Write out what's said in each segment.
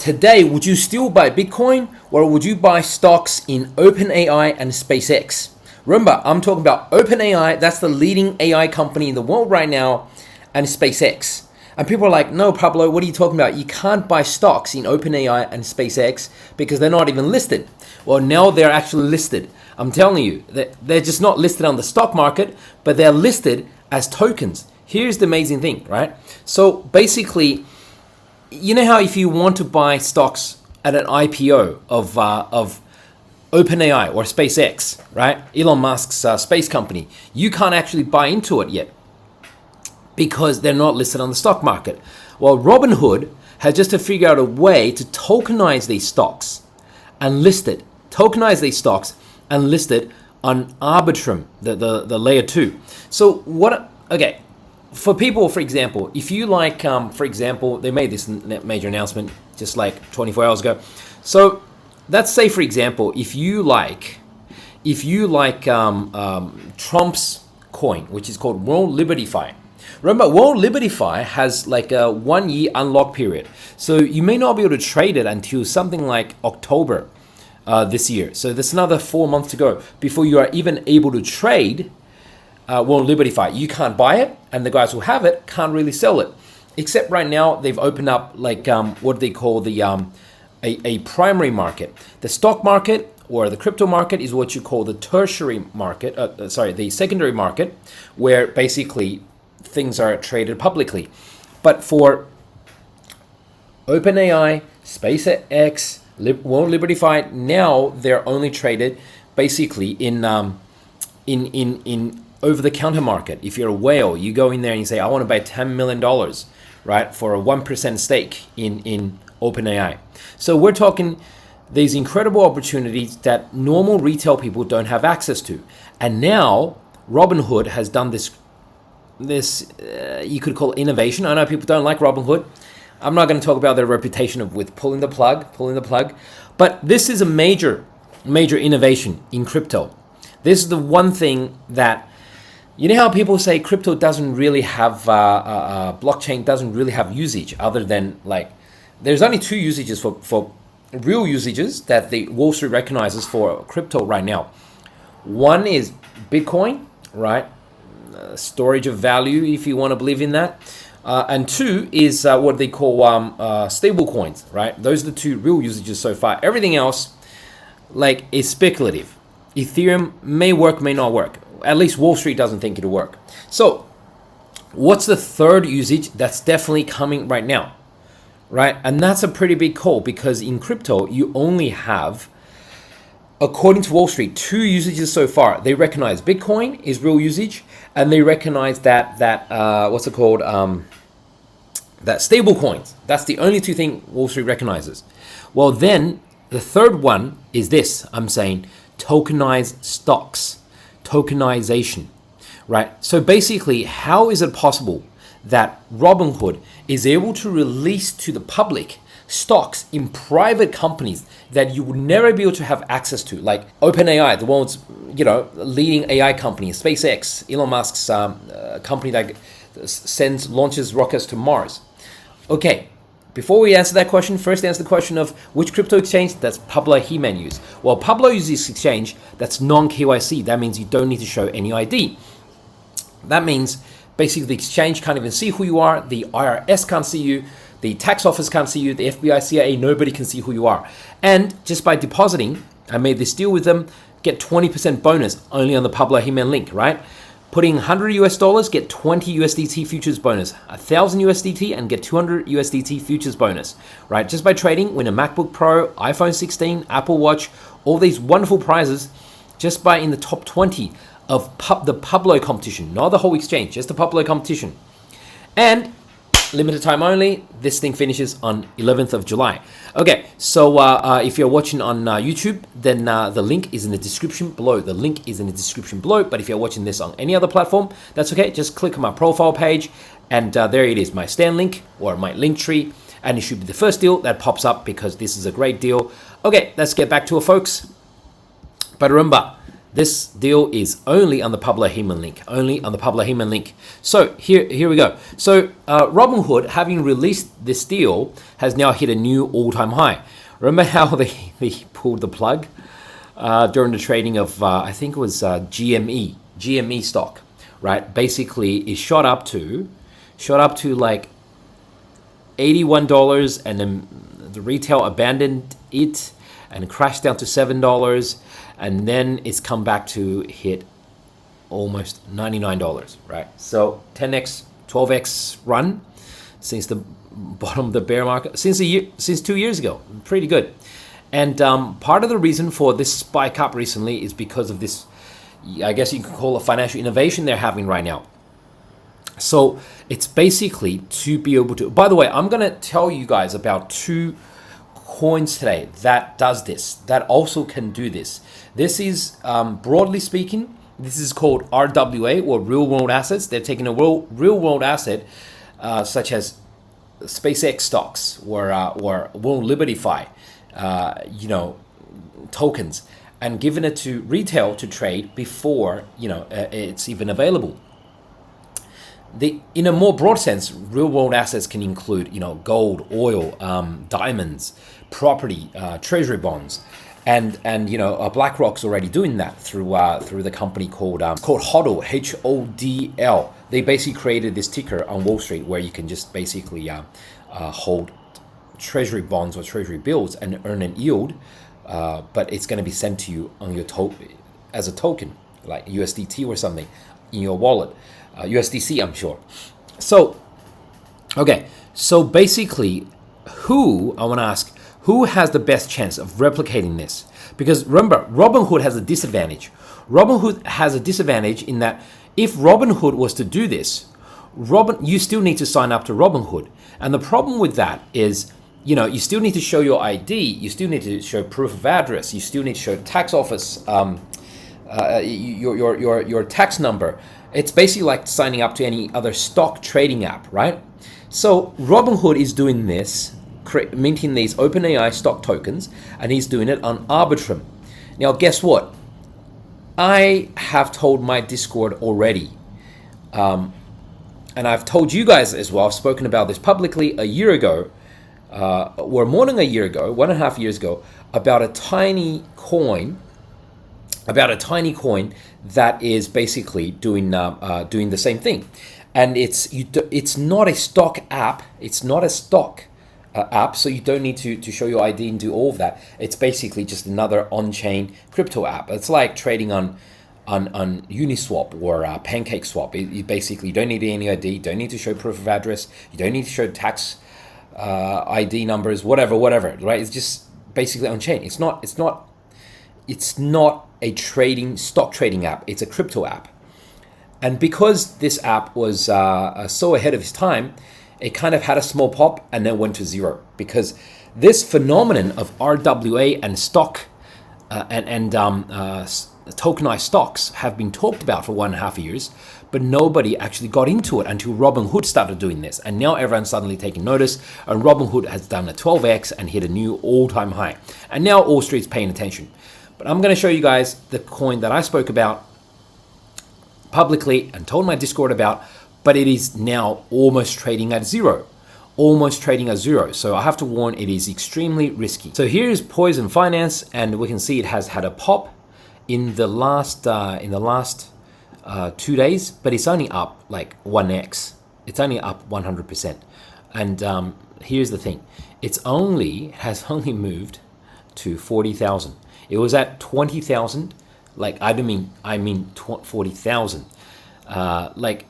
Today, would you still buy Bitcoin or would you buy stocks in OpenAI and SpaceX? Remember, I'm talking about OpenAI, that's the leading AI company in the world right now, and SpaceX. And people are like, no, Pablo, what are you talking about? You can't buy stocks in OpenAI and SpaceX because they're not even listed. Well, now they're actually listed. I'm telling you, they're just not listed on the stock market, but they're listed as tokens. Here's the amazing thing, right? So basically, you know how if you want to buy stocks at an IPO of OpenAI or SpaceX, right? Elon Musk's space company, you can't actually buy into it yet because they're not listed on the stock market. Well, Robinhood has just to figure out a way to tokenize these stocks and list it, on Arbitrum, the layer 2. So okay. For people, for example, if you like, for example, they made this major announcement just like 24 hours ago. So let's say, for example, if you like Trump's coin, which is called World Liberty Fi. Remember, World Liberty Fi has like a 1 year unlock period. So you may not be able to trade it until something like October this year. So there's another 4 months to go before you are even able to trade World Liberty Fi. You can't buy it, and the guys who have it can't really sell it. Except right now, they've opened up like what they call the a primary market. The stock market or the crypto market is what you call the tertiary market. The secondary market, where basically things are traded publicly. But for OpenAI, SpaceX, World Liberty Fi, now they're only traded basically in over-the-counter market. If you're a whale, you go in there and you say, I want to buy $10 million, right, for a 1% stake in OpenAI. So we're talking these incredible opportunities that normal retail people don't have access to. And now Robinhood has done this you could call innovation. I know people don't like Robinhood. I'm not going to talk about their reputation with pulling the plug, but this is a major innovation in crypto. This is the one thing that, you know how people say crypto doesn't really have, blockchain doesn't really have usage other than like, there's only 2 usages for real usages that the Wall Street recognizes for crypto right now. One is Bitcoin, right? Storage of value, if you want to believe in that. And 2 is what they call stablecoins, right? Those are the 2 real usages so far. Everything else like is speculative. Ethereum may work, may not work. At least Wall Street doesn't think it'll work. So what's the third usage that's definitely coming right now, right? And that's a pretty big call because in crypto, you only have, according to Wall Street, 2 usages so far. They recognize Bitcoin is real usage, and they recognize that what's it called? That stable coins. That's the only 2 things Wall Street recognizes. Well, then the third one is this. I'm saying tokenized stocks, tokenization, right? So basically, how is it possible that Robinhood is able to release to the public stocks in private companies that you would never be able to have access to, like OpenAI, the world's leading AI company, SpaceX, Elon Musk's company that launches rockets to Mars. Okay, before we answer that question, first answer the question of which crypto exchange. That's Pablo He-Man use. Well, Pablo uses this exchange that's non-KYC. That means you don't need to show any ID. That means basically the exchange can't even see who you are. The IRS can't see you. The tax office can't see you. The FBI, CIA, nobody can see who you are. And just by depositing, I made this deal with them, get 20% bonus only on the Pablo He-Man link, right? Putting $100 US, get 20 USDT futures bonus, 1,000 USDT and get 200 USDT futures bonus, right? Just by trading, win a MacBook Pro, iPhone 16, Apple Watch, all these wonderful prizes just by in the top 20 of the Pablo competition, not the whole exchange, just the Pablo competition. And limited time only. This thing finishes on 11th of July. Okay, so if you're watching on YouTube, then the link is in the description below. But if you're watching this on any other platform, that's okay. Just click on my profile page, and there it is, my Stan link or my link tree, and it should be the first deal that pops up because this is a great deal. Okay, let's get back to it, folks. But remember, This deal is only on the Pablo Heyman link. Only on the Pablo Heyman link. So here we go. So Robinhood, having released this deal, has now hit a new all-time high. Remember how they pulled the plug during the trading of I think it was GME stock, right? Basically, it shot up to like $81, and then the retail abandoned it and crashed down to $7, and then it's come back to hit almost $99, right? So 10x, 12x run since the bottom of the bear market, since 2 years ago. Pretty good. And part of the reason for this spike up recently is because of this, I guess you could call it financial innovation they're having right now. So it's basically to be able to, by the way, I'm going to tell you guys about 2 coins today that does this, that also can do this. This is, broadly speaking, this is called RWA, or real world assets. They're taking a real world asset, such as SpaceX stocks or World Liberty-Fi, tokens, and giving it to retail to trade before, it's even available. In a more broad sense, real world assets can include, gold, oil, diamonds, property, treasury bonds, and BlackRock's already doing that through the company called HODL, HODL. They basically created this ticker on Wall Street where you can just basically hold treasury bonds or treasury bills and earn an yield, but it's going to be sent to you on your as a token, like USDT or something, in your wallet. USDC, I'm sure. So, okay. So basically, I want to ask, who has the best chance of replicating this? Because remember, Robinhood has a disadvantage. Robinhood has a disadvantage in that if Robinhood was to do this, you still need to sign up to Robinhood. And the problem with that is, you still need to show your ID, you still need to show proof of address, you still need to show tax office, your tax number. It's basically like signing up to any other stock trading app, right? So Robinhood is doing this, minting these OpenAI stock tokens, and he's doing it on Arbitrum. Now, guess what? I have told my Discord already, and I've told you guys as well. I've spoken about this publicly a year ago, or more than a year ago, 1.5 years ago, about a tiny coin that is basically doing the same thing, and it's not a stock app. It's not a stock app, so you don't need to show your ID and do all of that. It's basically just another on-chain crypto app. It's like trading on Uniswap or PancakeSwap. You basically don't need any ID, don't need to show proof of address, you don't need to show tax ID numbers, whatever, right? It's just basically on-chain. It's not a stock trading app. It's a crypto app. And because this app was so ahead of its time, it kind of had a small pop and then went to zero, because this phenomenon of RWA and stock and tokenized stocks have been talked about for 1.5 years, but nobody actually got into it until Robinhood started doing this. And now everyone's suddenly taking notice, and Robinhood has done a 12x and hit a new all-time high. And now Wall Street's paying attention. But I'm going to show you guys the coin that I spoke about publicly and told my Discord about, but it is now almost trading at zero. So I have to warn, it is extremely risky. So here's Poison Finance, and we can see it has had a pop in the last 2 days, but it's only up like 1x. It's only up 100%. And here's the thing: has only moved to 40,000. It was at 20,000. Like I mean 40,000. Like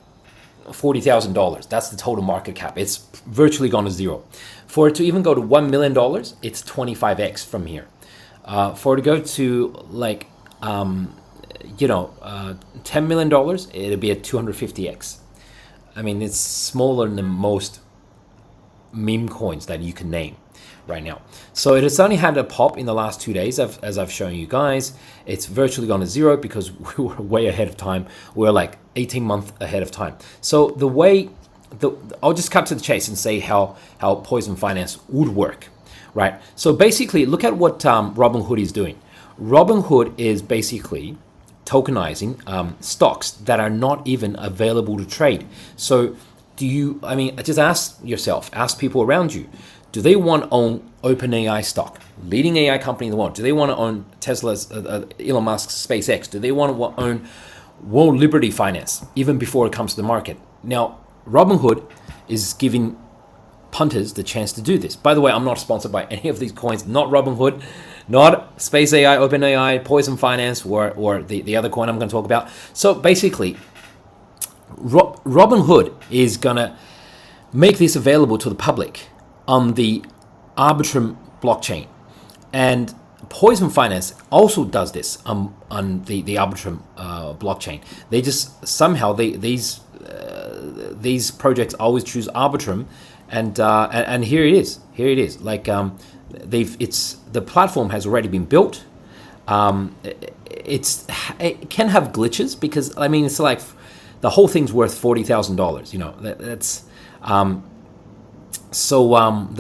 $40,000. That's the total market cap. It's virtually gone to zero. For it to even go to $1 million, it's 25x from here. For it to go to like $10 million, it'll be at 250x. I mean, it's smaller than most meme coins that you can name right now. So it has only had a pop in the last 2 days, as I've shown you guys. It's virtually gone to zero because we were way ahead of time. We're like 18 months ahead of time. So I'll just cut to the chase and say how Poison Finance would work, right? So basically, look at what Robinhood is doing. Robinhood is basically tokenizing stocks that are not even available to trade. So just ask yourself, ask people around you, do they want to own OpenAI stock, leading AI company in the world? Do they want to own Tesla's, Elon Musk's SpaceX? Do they want to own World Liberty Finance, even before it comes to the market? Now, Robinhood is giving punters the chance to do this. By the way, I'm not sponsored by any of these coins, not Robinhood, not Space AI, OpenAI, Poison Finance, or the other coin I'm going to talk about. So basically, Robinhood is going to make this available to the public on the Arbitrum blockchain. And Poison Finance also does this on the Arbitrum blockchain. They just somehow these projects always choose Arbitrum, and here it is. Here it is. Like the platform has already been built. It can have glitches because it's like the whole thing's worth $40,000. That's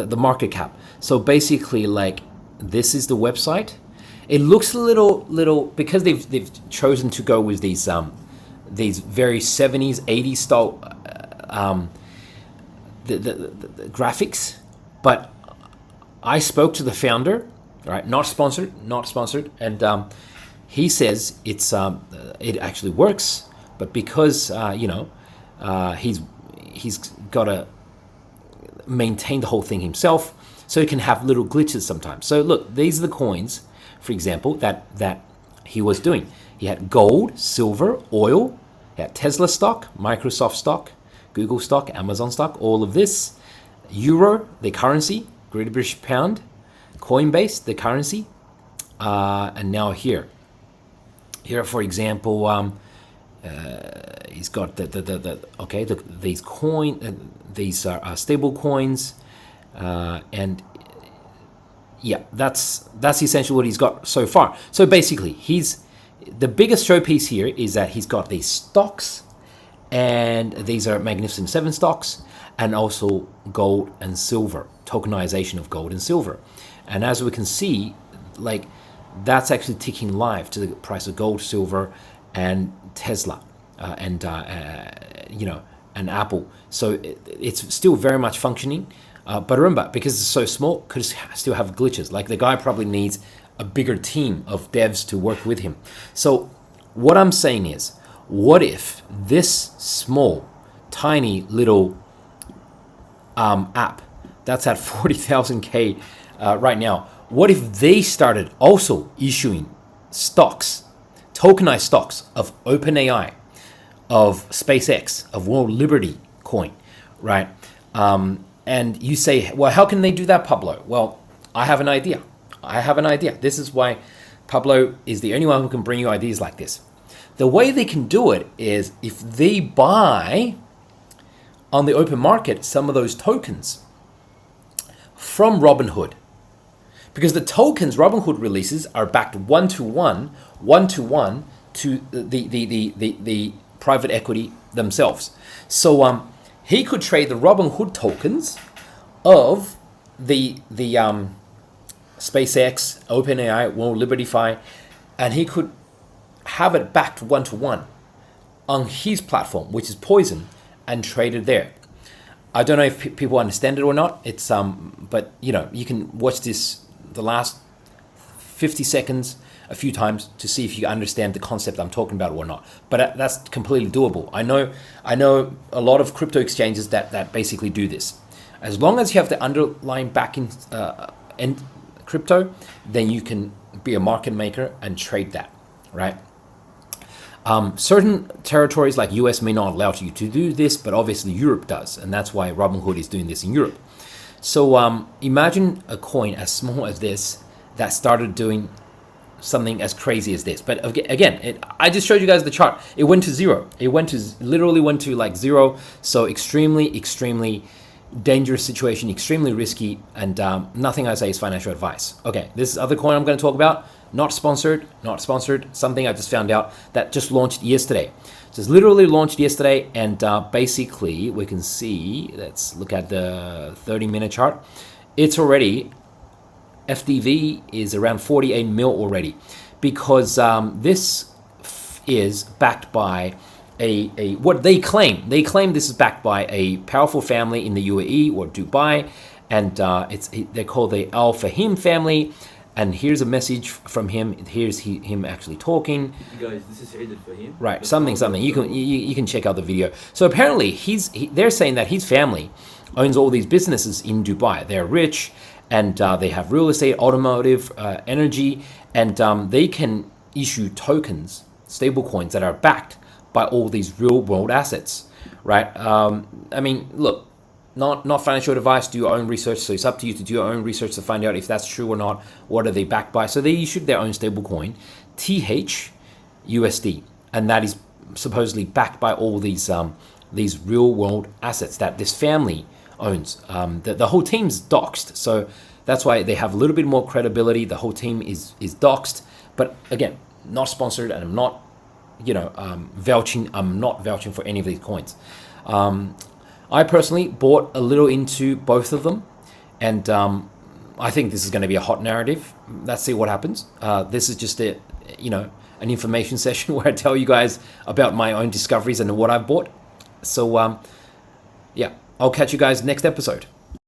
the market cap. So basically, like, this is the website. It looks a little because they've chosen to go with these very 70s, 80s style the graphics. But I spoke to the founder, right? Not sponsored, and he says it actually works, but because he's got to maintain the whole thing himself, so it can have little glitches sometimes. So look, these are the coins, for example, that he was doing. He had gold, silver, oil, he had Tesla stock, Microsoft stock, Google stock, Amazon stock, all of this. Euro, the currency, Great British Pound, Coinbase, the currency, and now here, for example, he's got these these are stable coins, and yeah, that's essentially what he's got so far. So basically, the biggest showpiece here is that he's got these stocks, and these are Magnificent Seven stocks, and also gold and silver, tokenization of gold and silver. And as we can see, like, that's actually ticking live to the price of gold, silver, and Tesla, and Apple. So it's still very much functioning. But remember, because it's so small, could still have glitches. Like, the guy probably needs a bigger team of devs to work with him. So what I'm saying is, what if this small, tiny little app that's at 40,000K right now, what if they started also issuing stocks, tokenized stocks of OpenAI, of SpaceX, of World Liberty coin, right? And you say, well, how can they do that, Pablo? Well, I have an idea. This is why Pablo is the only one who can bring you ideas like this. The way they can do it is if they buy on the open market some of those tokens from Robinhood. Because the tokens Robinhood releases are backed one-to-one to the private equity themselves. So he could trade the Robinhood tokens of the SpaceX, OpenAI, World Liberty Fi, and he could have it backed one-to-one on his platform, which is Poison, and trade it there. I don't know if people understand it or not. It's but you can watch the last 50 seconds a few times to see if you understand the concept I'm talking about or not. But that's completely doable. I know a lot of crypto exchanges that basically do this. As long as you have the underlying backing and crypto, then you can be a market maker and trade that, right? Certain territories like US may not allow you to do this, but obviously Europe does, and that's why Robinhood is doing this in Europe. So imagine a coin as small as this that started doing something as crazy as this. But again, I just showed you guys the chart. It went to zero. It literally went to like zero. So extremely dangerous situation, extremely risky, and nothing I say is financial advice. Okay, this is other coin I'm going to talk about. Not sponsored. Something I just found out that just launched yesterday. Just literally launched yesterday, and basically we can see, let's look at the 30-minute chart. It's already, FDV is around 48 mil already, because this is backed by a what they claim. They claim this is backed by a powerful family in the UAE or Dubai, and they're called the Al Fahim family. And here's a message from him. Here's him actually talking. Guys, this is Saeed Al Fahim. Right, something. You can check out the video. So apparently they're saying that his family owns all these businesses in Dubai. They're rich, and they have real estate, automotive, energy, and they can issue tokens, stablecoins that are backed by all these real world assets, right? I mean, look, not financial advice. Do your own research. So it's up to you to do your own research to find out if that's true or not. What are they backed by? So they issued their own stablecoin, THUSD, and that is supposedly backed by all these real world assets that this family owns. The whole team's doxed, so that's why they have a little bit more credibility. The whole team is doxed, but again, not sponsored, and I'm not, vouching. I'm not vouching for any of these coins. I personally bought a little into both of them, and I think this is going to be a hot narrative. Let's see what happens. This is just an information session where I tell you guys about my own discoveries and what I bought. So, yeah, I'll catch you guys next episode.